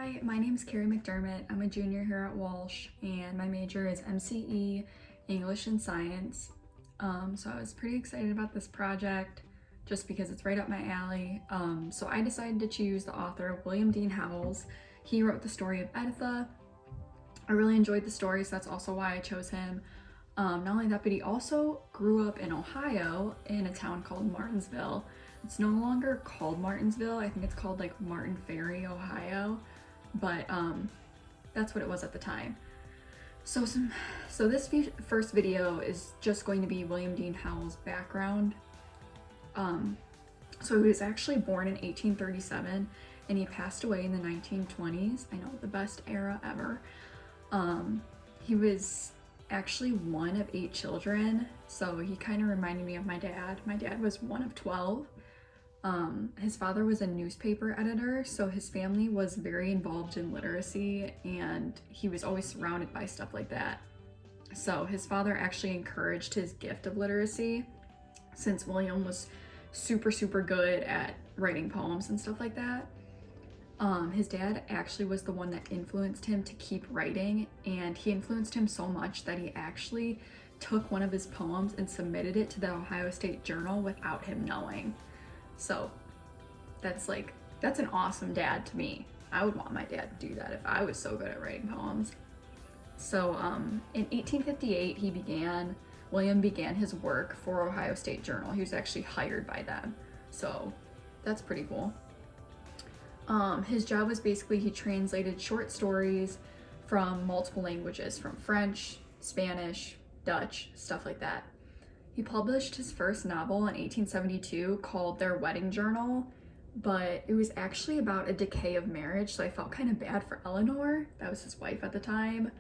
Hi, my name is Keri McDermott. I'm a junior here at Walsh, and my major is MCE, English and Science. So I was pretty excited about this project just because it's right up my alley. So I decided to choose the author, William Dean Howells. He wrote the story of Editha. I really enjoyed the story, so that's also why I chose him. Not only that, but he also grew up in Ohio in a town called Martinsville. It's no longer called Martinsville. I think it's called like Martin Ferry, Ohio, but that's what it was at the time. So this first video is just going to be William Dean Howells' background. So he was actually born in 1837 and he passed away in the 1920s. I know, the best era ever. He was actually one of 8 children, so he kind of reminded me of my dad. My dad was one of 12. His father was a newspaper editor, so his family was very involved in literacy and he was always surrounded by stuff like that. So his father actually encouraged his gift of literacy, since William was super good at writing poems and stuff like that. His dad actually was the one that influenced him to keep writing, and he influenced him so much that he actually took one of his poems and submitted it to the Ohio State Journal without him knowing. So that's an awesome dad to me. I would want my dad to do that if I was so good at writing poems. So in 1858 William began his work for Ohio State Journal. He was actually hired by them, so that's pretty cool. His job was basically he translated short stories from multiple languages, from French, Spanish, Dutch, stuff like that. He published his first novel in 1872 called Their Wedding Journal, but it was actually about a decay of marriage, so I felt kind of bad for Eleanor. That was his wife at the time.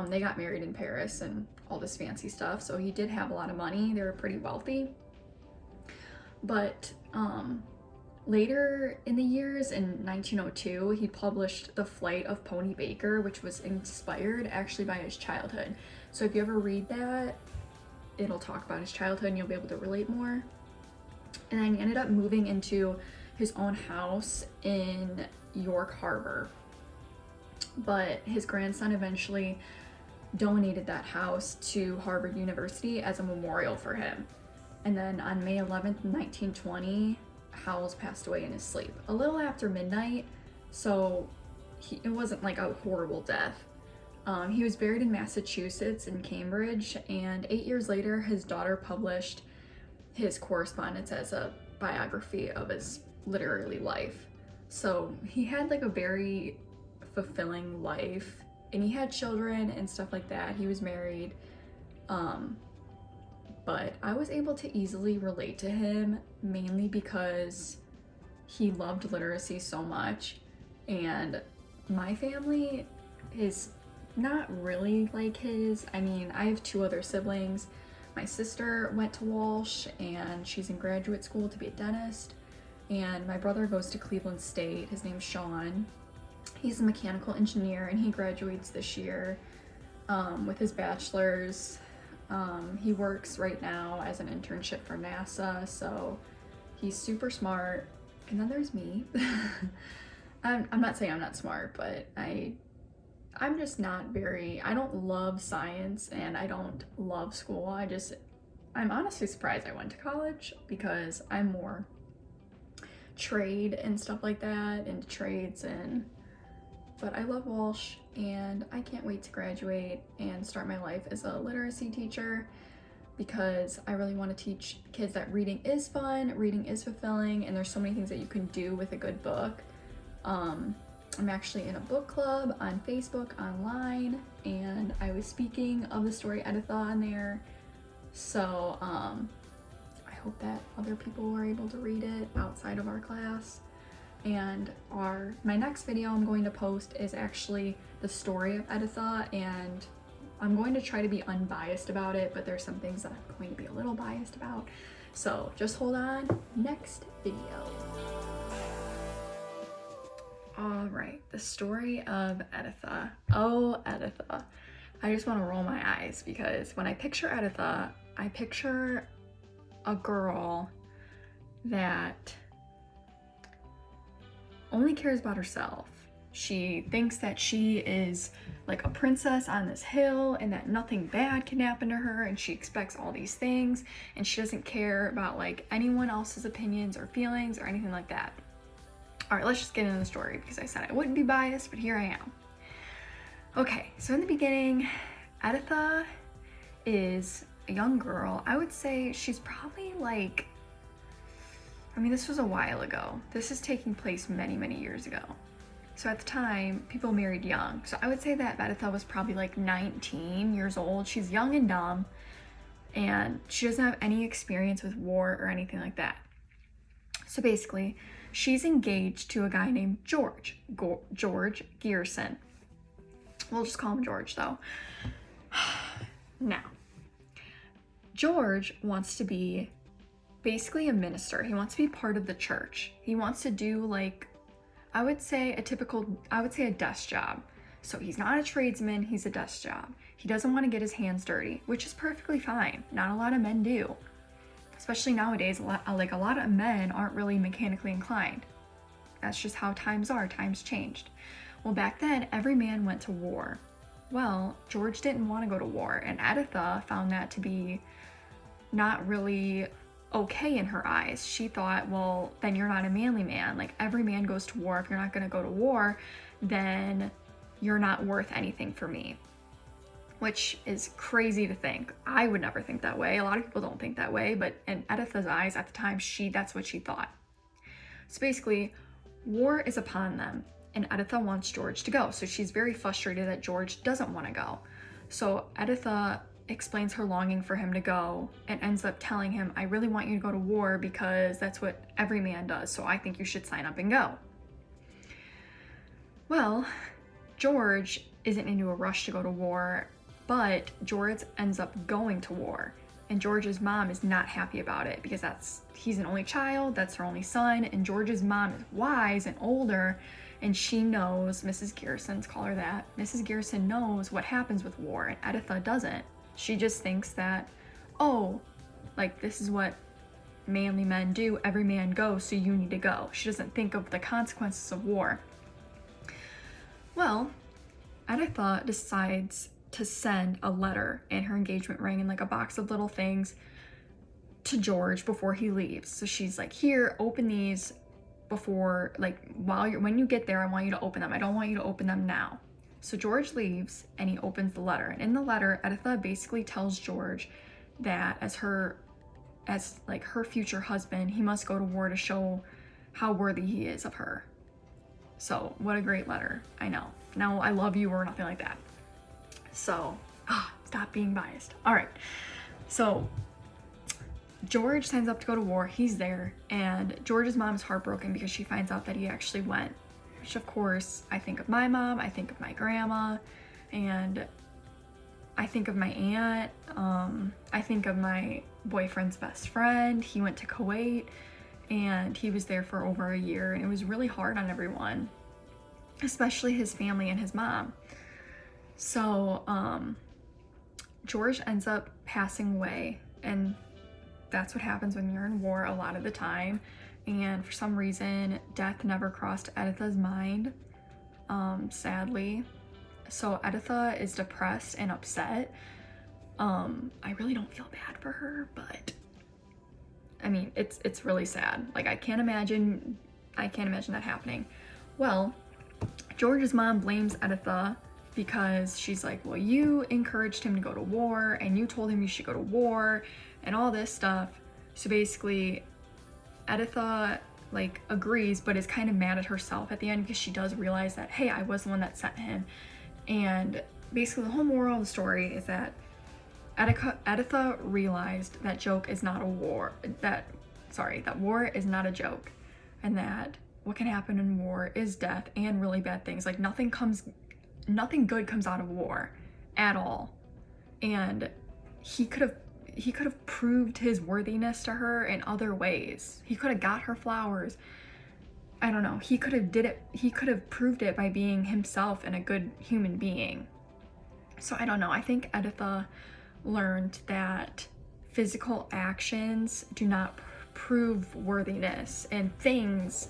They got married in Paris and all this fancy stuff, so he did have a lot of money. They were pretty wealthy. But later in the years, in 1902, he published The Flight of Pony Baker, which was inspired actually by his childhood. So if you ever read that, it'll talk about his childhood and you'll be able to relate more. And then he ended up moving into his own house in York Harbor. But his grandson eventually donated that house to Harvard University as a memorial for him. And then on May 11th, 1920, Howells passed away in his sleep, a little after midnight, so it wasn't like a horrible death. He was buried in Massachusetts in Cambridge, and 8 years later, his daughter published his correspondence as a biography of his literary life. So he had like a very fulfilling life, and he had children and stuff like that. He was married, but I was able to easily relate to him, mainly because he loved literacy so much, and my family is not really like his. I mean, I have 2 other siblings. My sister went to Walsh and she's in graduate school to be a dentist, and my brother goes to Cleveland State. His name's Sean. He's a mechanical engineer and he graduates this year with his bachelor's. He works right now as an internship for NASA, so he's super smart. And then there's me. I'm not saying I'm not smart, but I'm just not I don't love science and I don't love school. I'm honestly surprised I went to college, because I'm more trade and stuff like that, into trades, but I love Walsh and I can't wait to graduate and start my life as a literacy teacher, because I really want to teach kids that reading is fun, reading is fulfilling, and there's so many things that you can do with a good book. I'm actually in a book club on Facebook online, and I was speaking of the story Editha on there. So I hope that other people were able to read it outside of our class. And my next video I'm going to post is actually the story of Editha, and I'm going to try to be unbiased about it, but there's some things that I'm going to be a little biased about. So just hold on, next video. All right, the story of Editha. Oh, Editha. I just want to roll my eyes, because when I picture Editha, I picture a girl that only cares about herself. She thinks that she is like a princess on this hill and that nothing bad can happen to her, and she expects all these things, and she doesn't care about like anyone else's opinions or feelings or anything like that. All right, let's just get into the story because I said I wouldn't be biased, but here I am. Okay, so in the beginning, Editha is a young girl. I would say she's probably like, I mean, this was a while ago. This is taking place many, many years ago. So at the time, people married young. So I would say that Editha was probably like 19 years old. She's young and dumb, and she doesn't have any experience with war or anything like that. So basically, she's engaged to a guy named George Gearson. We'll just call him George though. Now, George wants to be basically a minister. He wants to be part of the church. He wants to do like, I would say a desk job. So he's not a tradesman, he's a desk job. He doesn't want to get his hands dirty, which is perfectly fine. Not a lot of men do. Especially nowadays, a lot of men aren't really mechanically inclined. That's just how times are. Times changed. Well, back then, every man went to war. Well, George didn't want to go to war, and Editha found that to be not really okay in her eyes. She thought, well, then you're not a manly man. Like, every man goes to war. If you're not going to go to war, then you're not worth anything for me. Which is crazy to think. I would never think that way. A lot of people don't think that way, but in Editha's eyes at the time, that's what she thought. So basically, war is upon them, and Editha wants George to go. So she's very frustrated that George doesn't want to go. So Editha explains her longing for him to go and ends up telling him, I really want you to go to war because that's what every man does, so I think you should sign up and go. Well, George isn't into a rush to go to war, but George ends up going to war, and George's mom is not happy about it because he's an only child, that's her only son, and George's mom is wise and older, and she knows, Mrs. Gearson's call her that, Mrs. Gearson knows what happens with war, and Editha doesn't. She just thinks that, oh, like this is what manly men do, every man goes, so you need to go. She doesn't think of the consequences of war. Well, Editha decides to send a letter and her engagement ring and like a box of little things to George before he leaves. So she's like, here, open these before, like, when you get there, I want you to open them. I don't want you to open them now. So George leaves and he opens the letter. And in the letter, Editha basically tells George that as her future husband, he must go to war to show how worthy he is of her. So what a great letter. I know. No, I love you or nothing like that. So, stop being biased. All right. So George signs up to go to war. He's there, and George's mom is heartbroken because she finds out that he actually went. Which, of course, I think of my mom, I think of my grandma, and I think of my aunt. I think of my boyfriend's best friend. He went to Kuwait, and he was there for over a year, and it was really hard on everyone, especially his family and his mom. So George ends up passing away, and that's what happens when you're in war a lot of the time. And for some reason, death never crossed Editha's mind, sadly. So Editha is depressed and upset. I really don't feel bad for her, but I mean, it's really sad. Like, I can't imagine that happening. Well, George's mom blames Editha because she's like, well, you encouraged him to go to war, and you told him you should go to war, and all this stuff. So basically, Editha like agrees, but is kind of mad at herself at the end because she does realize that, hey, I was the one that sent him. And basically the whole moral of the story is that Editha realized that war is not a joke, and that what can happen in war is death and really bad things. Like, nothing good comes out of war at all. And he could have proved his worthiness to her in other ways. He could have got her flowers. I don't know. He could have proved it by being himself and a good human being. So I don't know. I think Editha learned that physical actions do not prove worthiness, and things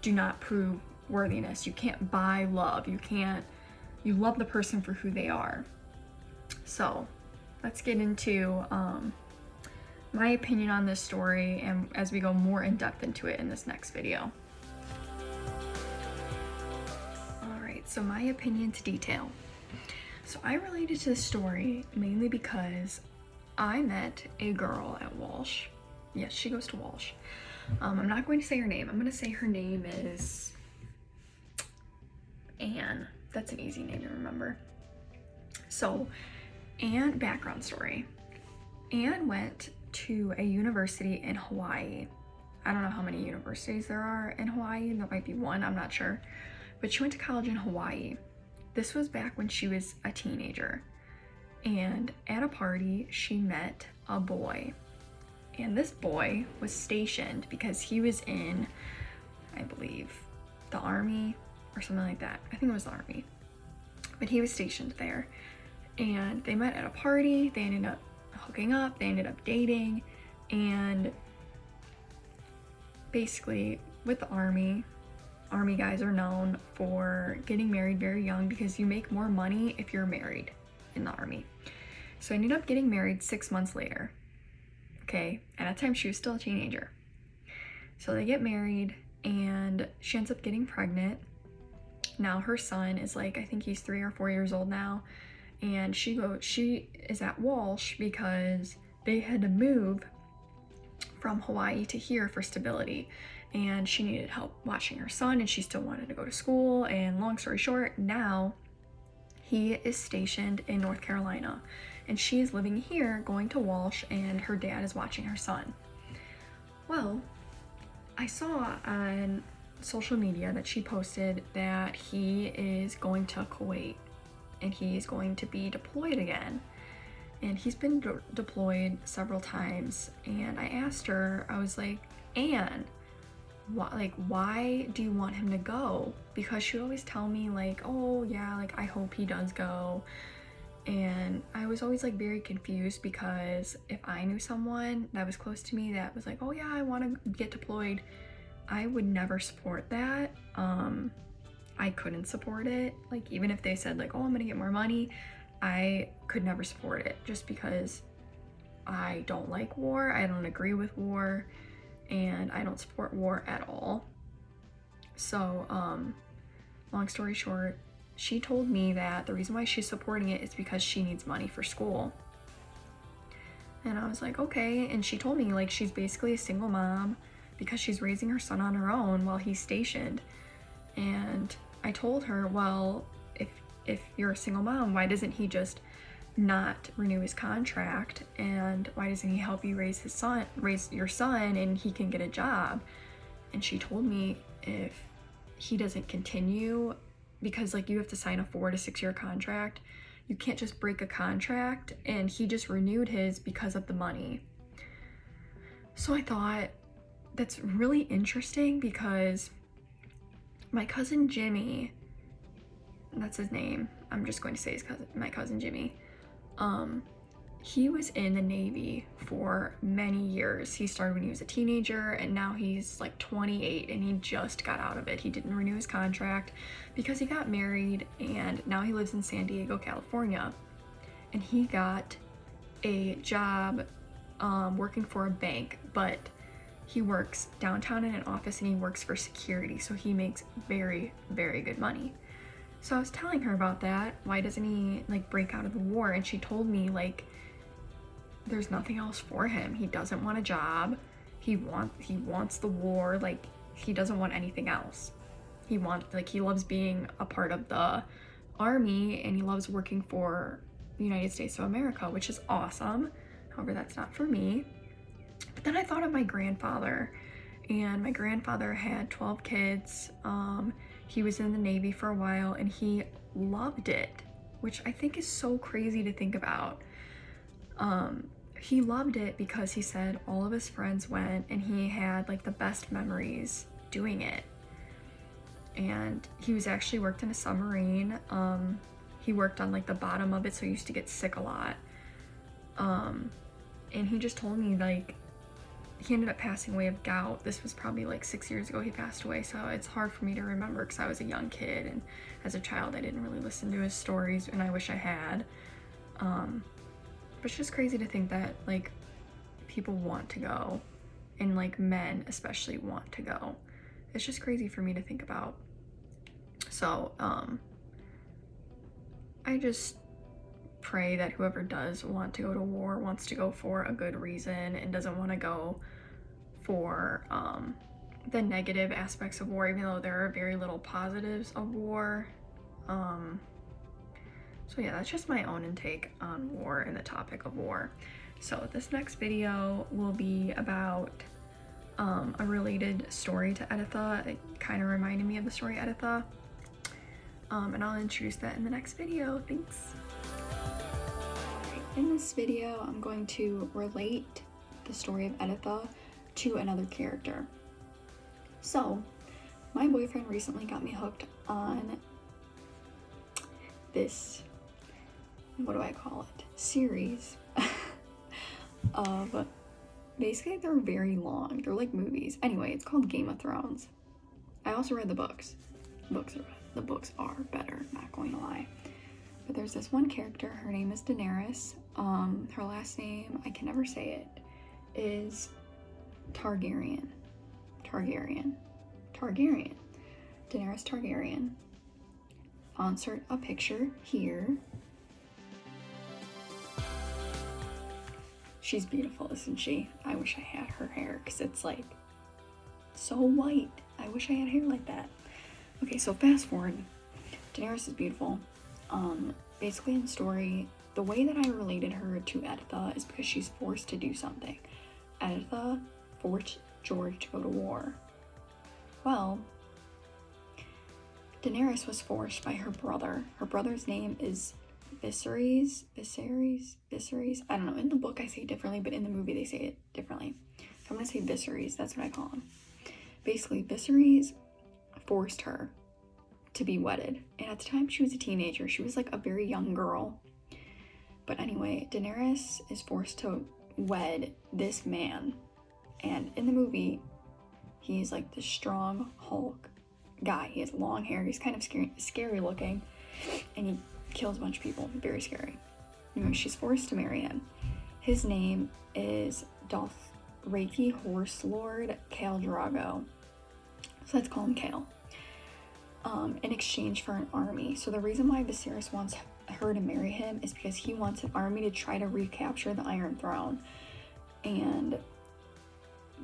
do not prove worthiness. You can't buy love. You love the person for who they are. So let's get into my opinion on this story, and as we go more in depth into it in this next video. Alright, so my opinion to detail. So I related to this story mainly because I met a girl at Walsh. Yes, she goes to Walsh. I'm not going to say her name. I'm going to say her name is Anne. That's an easy name to remember. So, Anne, background story. Anne went to a university in Hawaii. I don't know how many universities there are in Hawaii. There might be one, I'm not sure. But she went to college in Hawaii. This was back when she was a teenager. And at a party, she met a boy. And this boy was stationed because he was in, I believe, the Army or something like that. I think it was the Army. But he was stationed there. And they met at a party. They ended up hooking up. They ended up dating. And basically, with the Army guys are known for getting married very young because you make more money if you're married in the Army. So I ended up getting married 6 months later. Okay, at that time she was still a teenager. So they get married and she ends up getting pregnant. Now her son is like, I think he's 3 or 4 years old now. And she is at Walsh because they had to move from Hawaii to here for stability. And she needed help watching her son, and she still wanted to go to school. And long story short, now he is stationed in North Carolina. And she is living here, going to Walsh, and her dad is watching her son. Well, I saw on social media that she posted that he is going to Kuwait and he's going to be deployed again. And he's been deployed several times. And I asked her, I was like, Anne, why do you want him to go? Because she would always tell me like, oh yeah, like I hope he does go. And I was always like very confused because if I knew someone that was close to me that was like, oh yeah, I want to get deployed, I would never support that. I couldn't support it. Like even if they said like, oh, I'm gonna get more money, I could never support it just because I don't like war, I don't agree with war, and I don't support war at all. So long story short, she told me that the reason why she's supporting it is because she needs money for school. And I was like, okay. And she told me like she's basically a single mom because she's raising her son on her own while he's stationed. And I told her, well, if you're a single mom, why doesn't he just not renew his contract, and why doesn't he help you raise your son and he can get a job? And she told me if he doesn't continue, because like you have to sign a 4 to 6 year contract, you can't just break a contract, and he just renewed his because of the money. So I thought that's really interesting because my cousin Jimmy, that's his name, I'm just going to say my cousin Jimmy, he was in the Navy for many years. He started when he was a teenager, and now he's like 28 and he just got out of it. He didn't renew his contract because he got married, and now he lives in San Diego, California. And he got a job working for a bank, but he works downtown in an office and he works for security, so he makes very, very good money. So I was telling her about that. Why doesn't he like break out of the war? And she told me like there's nothing else for him. He doesn't want a job. He wants the war. Like he doesn't want anything else. He loves being a part of the Army, and he loves working for the United States of America, which is awesome. However, that's not for me. But then I thought of my grandfather, and my grandfather had 12 kids. He was in the Navy for a while and he loved it, which I think is so crazy to think about. He loved it because he said all of his friends went and he had like the best memories doing it. And he was actually worked in a submarine. He worked on like the bottom of it, so he used to get sick a lot. And he just told me like he ended up passing away of gout. This was probably like 6 years ago he passed away, so it's hard for me to remember because I was a young kid, and as a child I didn't really listen to his stories, and I wish I had. But it's just crazy to think that like people want to go, and like men especially want to go. It's just crazy for me to think about. So I just pray that whoever does want to go to war wants to go for a good reason and doesn't want to go for the negative aspects of war, even though there are very little positives of war. So yeah, that's just my own intake on war and the topic of war. So this next video will be about a related story to Editha. It kind of reminded me of the story Editha. And I'll introduce that in the next video. Thanks. In this video, I'm going to relate the story of Editha to another character. So, my boyfriend recently got me hooked on this, what do I call it, series of, basically they're very long, they're like movies. Anyway, it's called Game of Thrones. I also read the books. The books are better, not going to lie. But there's this one character, her name is Daenerys. Her last name, I can never say it, is Targaryen. Daenerys Targaryen. I'll insert a picture here. She's beautiful, isn't she? I wish I had her hair, because it's like so white. I wish I had hair like that. Okay, so fast forward. Daenerys is beautiful. Basically in the story, the way that I related her to Editha is because she's forced to do something. Editha forced George to go to war. Well, Daenerys was forced by her brother. Her brother's name is Viserys. I don't know. In the book I say it differently, but in the movie they say it differently. So I'm gonna say Viserys. That's what I call him. Basically, Viserys forced her to be wedded, and at the time she was a teenager. She was like a very young girl. But anyway, Daenerys is forced to wed this man, and in the movie he's like the strong Hulk guy. He has long hair, he's kind of scary looking, and he kills a bunch of people. Very scary. Anyway, she's forced to marry him. His name is Dothraki Horse Lord Khal Drogo, so let's call him Khal. In exchange for an army. So the reason why Viserys wants her to marry him is because he wants an army to try to recapture the Iron Throne. And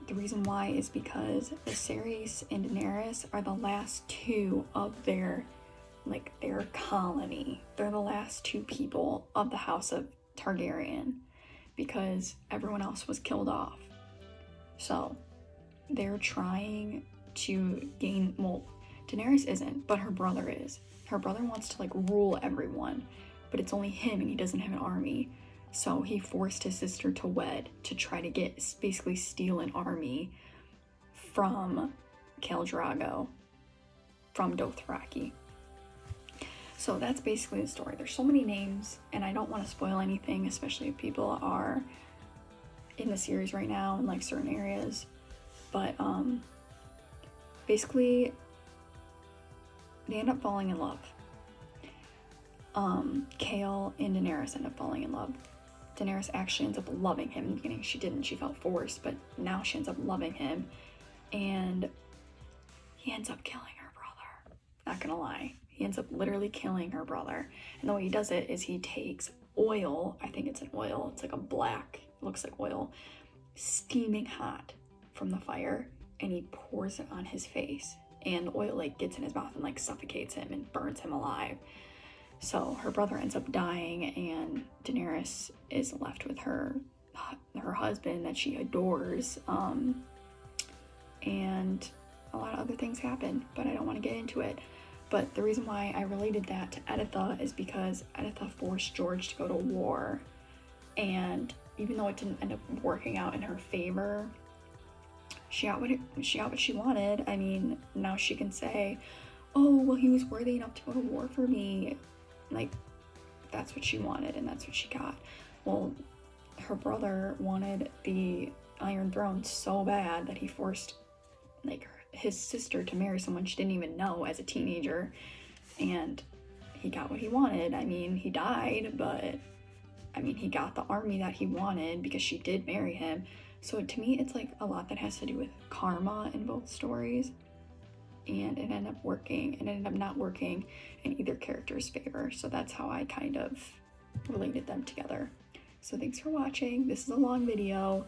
the reason why is because Viserys and Daenerys are the last two of their colony. They're the last two people of the House of Targaryen, because everyone else was killed off. So they're trying to gain, well, Daenerys isn't, but her brother is. Her brother wants to like rule everyone, but it's only him and he doesn't have an army. So he forced his sister to wed to try to basically steal an army from Khal Drogo, from Dothraki. So that's basically the story. There's so many names, and I don't want to spoil anything, especially if people are in the series right now in like certain areas. But basically they end up falling in love. Khal and Daenerys end up falling in love. Daenerys actually ends up loving him. In the beginning she didn't, she felt forced, but now she ends up loving him, and he ends up killing her brother. Not gonna lie, he ends up literally killing her brother. And the way he does it is he takes oil, I think it's an oil, it's like a black, it looks like oil, steaming hot from the fire, and he pours it on his face, and the oil like gets in his mouth and like suffocates him and burns him alive. So her brother ends up dying, and Daenerys is left with her husband that she adores, and a lot of other things happen, but I don't want to get into it. But the reason why I related that to Editha is because Editha forced George to go to war, and even though it didn't end up working out in her favor, she got what she wanted. I mean, now she can say, oh, well, he was worthy enough to go to war for me. Like, that's what she wanted, and that's what she got. Well, her brother wanted the Iron Throne so bad that he forced like his sister to marry someone she didn't even know as a teenager, and he got what he wanted. I mean, he died, but I mean, he got the army that he wanted because she did marry him. So to me, it's like a lot that has to do with karma in both stories, and it ended up working and it ended up not working in either character's favor. So that's how I kind of related them together. So thanks for watching. This is a long video.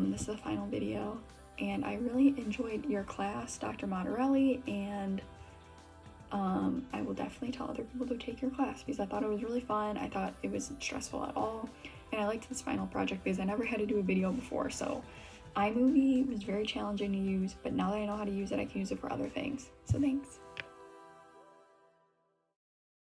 This is the final video, and I really enjoyed your class, Dr. Modarelli, and I will definitely tell other people to take your class because I thought it was really fun. I thought it wasn't stressful at all, and I liked this final project because I never had to do a video before. So iMovie was very challenging to use, but now that I know how to use it, I can use it for other things. So thanks.